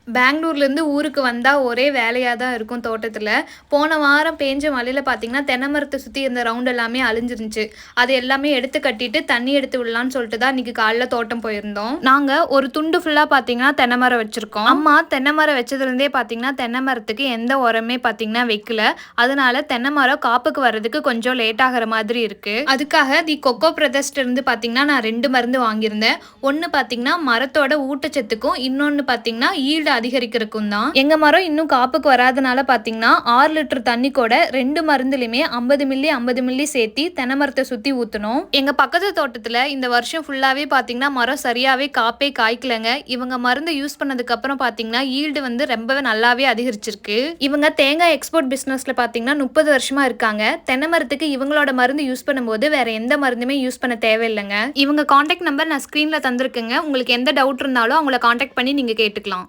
பெங்களூர்லேருந்து ஊருக்கு வந்தால் ஒரே வேலையாக தான் இருக்கும் தோட்டத்தில். போன வாரம் பேஞ்ச மழையில் பார்த்தீங்கன்னா தென்னை மரத்தை சுற்றி இருந்த ரவுண்ட் எல்லாமே அழிஞ்சிருந்துச்சு. அது எல்லாமே எடுத்து கட்டிட்டு தண்ணி எடுத்து விடலான்னு சொல்லிட்டு தான் இன்றைக்கி காலைல தோட்டம் போயிருந்தோம். நாங்கள் ஒரு துண்டு ஃபுல்லாக பார்த்தீங்கன்னா தென்னை மரம் வச்சுருக்கோம். அம்மா தென்னை மரம் வச்சதுலேருந்தே பார்த்தீங்கன்னா தென்னை மரத்துக்கு எந்த உரமே பார்த்தீங்கன்னா வைக்கல. அதனால தென்னை மரம் காப்புக்கு வர்றதுக்கு கொஞ்சம் லேட் ஆகிற மாதிரி இருக்குது. அதுக்காக தி கொக்கோ பிரதர்ஸ்ட் இருந்து பார்த்தீங்கன்னா நான் 2 மருந்து வாங்கியிருந்தேன். ஒன்று பார்த்தீங்கன்னா மரத்தோட ஊட்டச்சத்துக்கும், இன்னொன்று பார்த்தீங்கன்னா ஈல்டு அதிகரிக்கிறதுக்கும் தான். எங்க மரம் இன்னும் காப்புக்கு வராதனால பாத்தீங்கன்னா 6 லிட்டர் தண்ணி கூட 2 மருந்துலயுமே 50 மில்லி சேர்த்தி தென்னை மரத்தை சுத்தி ஊத்தணும். எங்க பக்கத்து தோட்டத்துல இந்த வருஷம் ஃபுல்லாவே பாத்தீங்கன்னா மரம் சரியாவே காப்பே காய்க்கலங்க. இவங்க மருந்து யூஸ் பண்ணதுக்கு அப்புறம் பாத்தீங்கன்னா ஈல்டு வந்து ரொம்பவே நல்லாவே அதிகரிச்சிருக்கு. இவங்க தேங்காய் எக்ஸ்போர்ட் பிசினஸ்ல பாத்தீங்கன்னா 30 வருஷமா இருக்காங்க. தென்னை மரத்துக்கு இவங்களோட மருந்து யூஸ் பண்ணும்போது வேற எந்த மருந்துமே யூஸ் பண்ண தேவையில்லைங்க. இவங்க கான்டாக்ட் நம்பர் நான் ஸ்கிரீன்ல தந்திருக்கேங்க. உங்களுக்கு எந்த டவுட் இருந்தாலும் அவங்கள கான்டாக்ட் பண்ணி நீங்க கேட்டுக்கலாம்.